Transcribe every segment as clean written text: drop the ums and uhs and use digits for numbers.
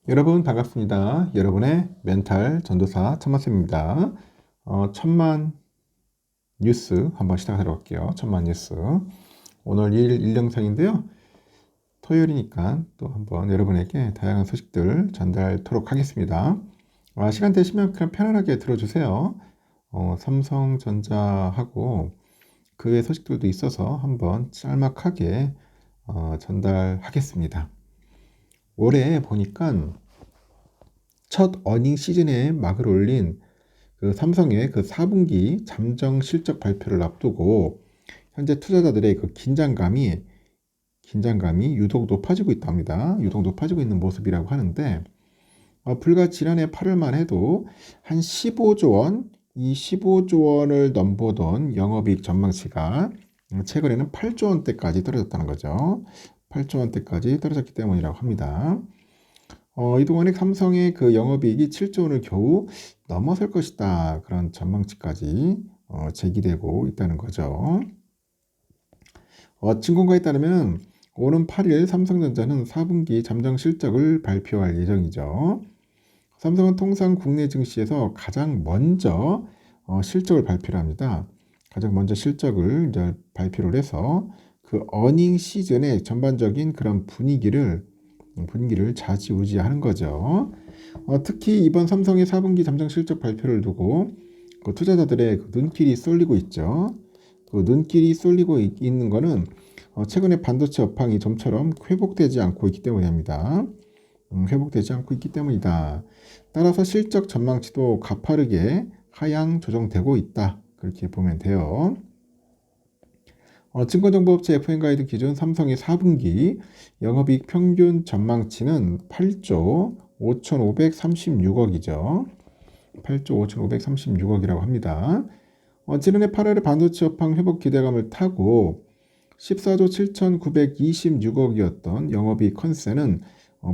여러분 반갑습니다. 여러분의 멘탈 전도사 천만쌤입니다. 천만 뉴스 한번 시작하도록 할게요. 천만 뉴스. 오늘 1일 영상인데요. 토요일이니까 또 한번 여러분에게 다양한 소식들 전달하도록 하겠습니다. 시간 되시면 그냥 편안하게 들어주세요. 삼성전자하고 그의 소식들도 있어서 한번 짤막하게 전달하겠습니다. 올해 보니까 첫 어닝 시즌에 막을 올린 그 삼성의 그 4분기 잠정 실적 발표를 앞두고 현재 투자자들의 그 긴장감이 유독 높아지고 있답니다. 유독 높아지고 있는 모습이라고 하는데 불과 지난해 8월만 해도 한 15조 원, 이 15조 원을 넘보던 영업이익 전망치가 최근에는 8조 원대까지 떨어졌다는 거죠. 8조 원대까지 떨어졌기 때문이라고 합니다. 이동안에 삼성의 그 영업이익이 7조 원을 겨우 넘어설 것이다. 그런 전망치까지 제기되고 있다는 거죠. 증권가에 따르면 오는 8일 삼성전자는 4분기 잠정 실적을 발표할 예정이죠. 삼성은 통상 국내 증시에서 가장 먼저 실적을 발표를 합니다. 가장 먼저 실적을 이제 발표를 해서 그 어닝 시즌의 전반적인 그런 분위기를 좌지우지하는 거죠. 특히 이번 삼성의 4분기 잠정 실적 발표를 두고 그 투자자들의 그 눈길이 쏠리고 있죠. 그 눈길이 쏠리고 있는 거는 최근에 반도체 업황이 좀처럼 회복되지 않고 있기 때문입니다. 회복되지 않고 있기 때문이다. 따라서 실적 전망치도 가파르게 하향 조정되고 있다. 그렇게 보면 돼요. 증권정보업체 FN가이드 기준 삼성의 4분기 영업이익 평균 전망치는 8조 5,536억이죠. 8조 5,536억이라고 합니다. 지난해 8월에 반도체 업황 회복 기대감을 타고 14조 7,926억이었던 영업이익 컨센은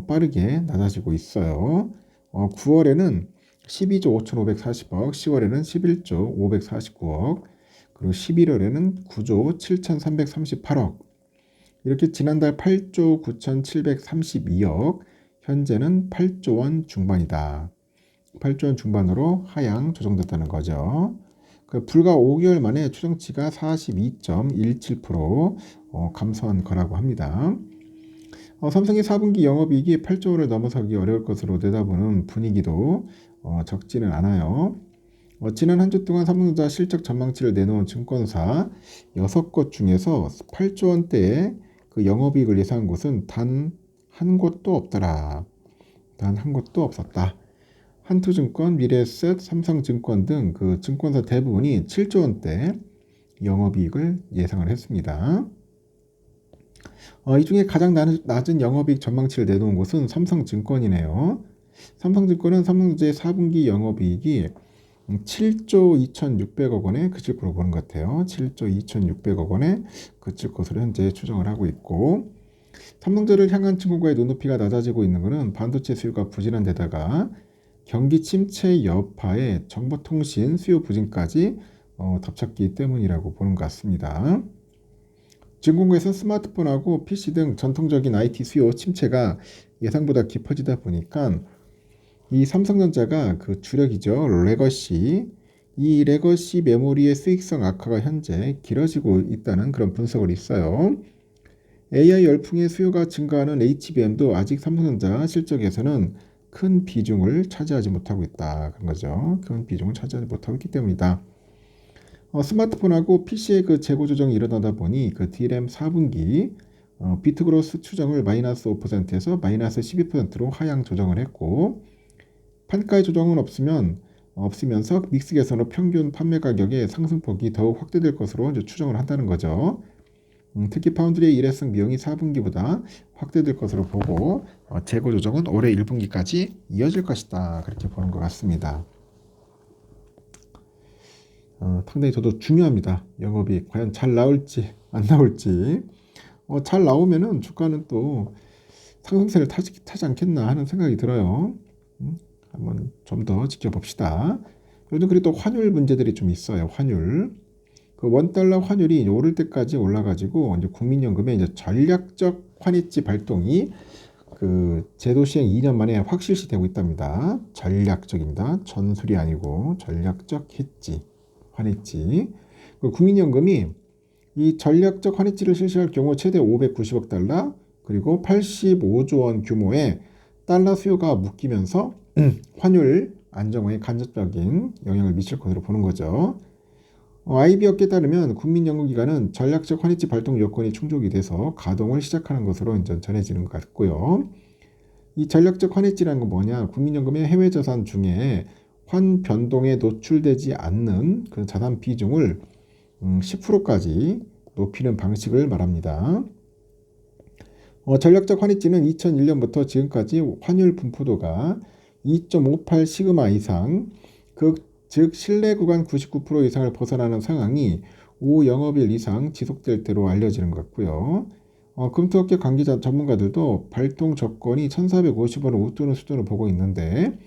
빠르게 낮아지고 있어요. 9월에는 12조 5,540억, 10월에는 11조 549억, 그리고 11월에는 9조 7,338억, 이렇게 지난달 8조 9,732억, 현재는 8조 원 중반이다. 8조 원 중반으로 하향 조정됐다는 거죠. 불과 5개월 만에 추정치가 42.17% 감소한 거라고 합니다. 삼성의 4분기 영업이익이 8조 원을 넘어서기 어려울 것으로 내다보는 분위기도 적지는 않아요. 지난 한 주 동안 삼성전자 실적 전망치를 내놓은 증권사 6곳 중에서 8조 원대의 그 영업이익을 예상한 곳은 단 한 곳도 없더라. 단 한 곳도 없었다. 한투증권, 미래에셋, 삼성증권 등 그 증권사 대부분이 7조 원대 영업이익을 예상을 했습니다. 이 중에 가장 낮은 영업이익 전망치를 내놓은 곳은 삼성증권이네요. 삼성증권은 삼성전자의 4분기 영업이익이 7조 2,600억 원에 그칠 거로 보는 것 같아요. 7조 2,600억 원에 그칠 것으로 현재 추정을 하고 있고, 삼성전자를 향한 증권가의 눈높이가 낮아지고 있는 것은 반도체 수요가 부진한 데다가 경기 침체 여파에 정보통신 수요 부진까지 덮쳤기 때문이라고 보는 것 같습니다. 증권가에서는 스마트폰하고 PC 등 전통적인 IT 수요 침체가 예상보다 깊어지다 보니까 이 삼성전자가 그 주력이죠. 이 레거시 메모리의 수익성 악화가 현재 길어지고 있다는 그런 분석을 있어요. AI 열풍의 수요가 증가하는 HBM도 아직 삼성전자 실적에서는 큰 비중을 차지하지 못하고 있다. 그런 거죠. 큰 비중을 차지하지 못하고 있기 때문이다. 스마트폰하고 PC의 그 재고 조정이 일어나다 보니 그 DRAM 4분기 비트그로스 추정을 마이너스 5%에서 마이너스 12%로 하향 조정을 했고, 판가의 조정은 없으면서 믹스 개선후 평균 판매 가격의 상승폭이 더욱 확대될 것으로 이제 추정을 한다는 거죠. 특히 파운드리의 일회성 비용이 4분기보다 확대될 것으로 보고 재고 조정은 올해 1분기까지 이어질 것이다. 그렇게 보는 것 같습니다. 상당히 저도 중요합니다. 영업이 과연 잘 나올지 안 나올지. 잘 나오면은 주가는 또 상승세를 타지 않겠나 하는 생각이 들어요. 한번 좀 더 지켜봅시다. 요즘 그리고 또 환율 문제들이 좀 있어요. 환율. 그 원달러 환율이 오를 때까지 올라가지고 이제 국민연금의 이제 전략적 환입지 발동이 그 제도 시행 2년 만에 확실시 되고 있답니다. 전략적입니다. 전술이 아니고 전략적 해지, 환해지. 그 국민연금이 이 전략적 환해지를 실시할 경우 최대 590억 달러 그리고 85조 원 규모의 달러 수요가 묶이면서 환율 안정화에 간접적인 영향을 미칠 것으로 보는 거죠. IB업계에 따르면 국민연금기관은 전략적 환해지 발동 요건이 충족이 돼서 가동을 시작하는 것으로 이제 전해지는 것 같고요. 이 전략적 환해지라는 건 뭐냐? 국민연금의 해외 자산 중에 환 변동에 노출되지 않는 그 자산 비중을 10%까지 높이는 방식을 말합니다. 전략적 환해지는 2001년부터 지금까지 환율 분포도가 2.58 시그마 이상, 즉 신뢰 구간 99% 이상을 벗어나는 상황이 5영업일 이상 지속될 때로 알려지는 것 같고요. 금토업계 관계자 전문가들도 발동 조건이 1,450원을 웃도는 수준을 보고 있는데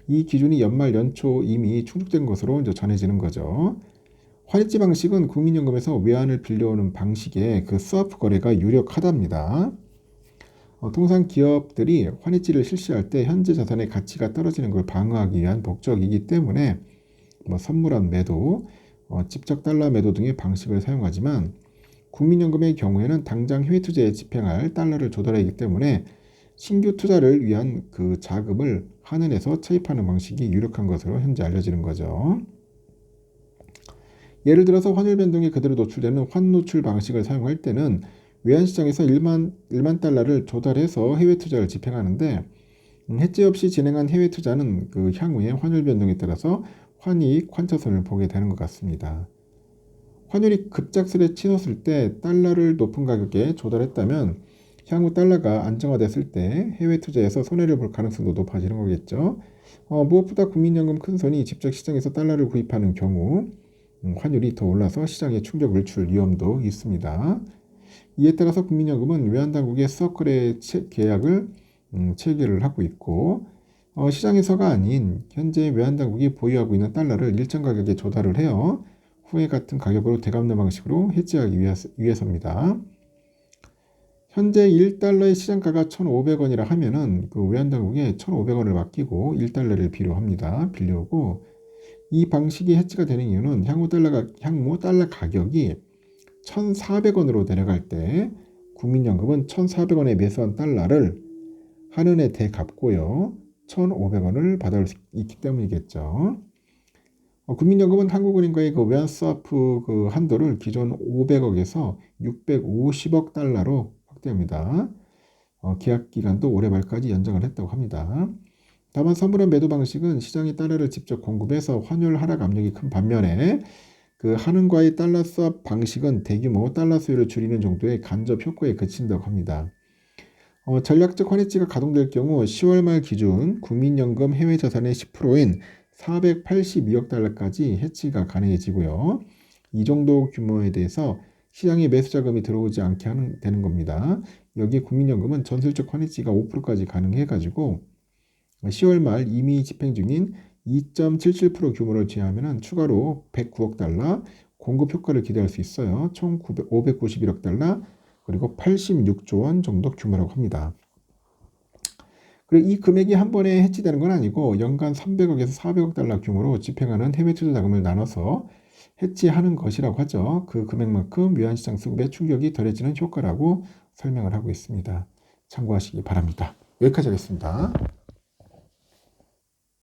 이 기준이 연말 연초 이미 충족된 것으로 이제 전해지는 거죠. 환해지 방식은 국민연금에서 외환을 빌려오는 방식의 그 스와프 거래가 유력하답니다. 통상 기업들이 환해지를 실시할 때 현재 자산의 가치가 떨어지는 걸 방어하기 위한 목적이기 때문에 선물한 매도, 직접 달러 매도 등의 방식을 사용하지만 국민연금의 경우에는 당장 해외 투자에 집행할 달러를 조달하기 때문에 신규 투자를 위한 그 자금을 한은에서 차입하는 방식이 유력한 것으로 현재 알려지는 거죠. 예를 들어서 환율 변동에 그대로 노출되는 환노출 방식을 사용할 때는 외환시장에서 1만 달러를 조달해서 해외 투자를 집행하는데 해지 없이 진행한 해외 투자는 그 향후의 환율 변동에 따라서 환이익, 환차손을 보게 되는 것 같습니다. 환율이 급작스레 치솟을 때 달러를 높은 가격에 조달했다면 향후 달러가 안정화됐을 때 해외 투자에서 손해를 볼 가능성도 높아지는 거겠죠. 무엇보다 국민연금 큰손이 직접 시장에서 달러를 구입하는 경우 환율이 더 올라서 시장에 충격을 줄 위험도 있습니다. 이에 따라서 국민연금은 외환당국의 수억거래 계약을 체결을 하고 있고 시장에서가 아닌 현재 외환당국이 보유하고 있는 달러를 일정 가격에 조달을 해요. 후에 같은 가격으로 되갚는 방식으로 해지하기 위해서입니다. 현재 1달러의 시장가가 1,500원이라 하면은 그 외환당국에 1,500원을 맡기고 1달러를 빌려오고 이 방식이 해지가 되는 이유는 향후 달러 가격이 1,400원으로 내려갈 때 국민연금은 1,400원에 매수한 달러를 한은에 대갚고요. 1,500원을 받을 수 있기 때문이겠죠. 국민연금은 한국은행과의 그 외환 스와프 그 한도를 기존 500억에서 650억 달러로 확대합니다. 계약 기간도 올해 말까지 연장을 했다고 합니다. 다만 선물한 매도 방식은 시장이 달러를 직접 공급해서 환율 하락 압력이 큰 반면에 그 한은과의 달러 스왑 방식은 대규모 달러 수요를 줄이는 정도의 간접 효과에 그친다고 합니다. 전략적 환해지가 가동될 경우 10월 말 기준 국민연금 해외 자산의 10%인 482억 달러까지 해지가 가능해지고요. 이 정도 규모에 대해서 시장에 매수 자금이 들어오지 않게 되는 겁니다. 여기에 국민연금은 전술적 환해지가 5%까지 가능해가지고 10월 말 이미 집행 중인 2.77% 규모를 제외하면 추가로 109억 달러 공급 효과를 기대할 수 있어요. 총 591억 달러 그리고 86조 원 정도 규모라고 합니다. 그리고 이 금액이 한 번에 해지되는 건 아니고 연간 300억에서 400억 달러 규모로 집행하는 해외 투자 자금을 나눠서 해지하는 것이라고 하죠. 그 금액만큼 외환시장 수급에 충격이 덜해지는 효과라고 설명을 하고 있습니다. 참고하시기 바랍니다. 여기까지 하겠습니다.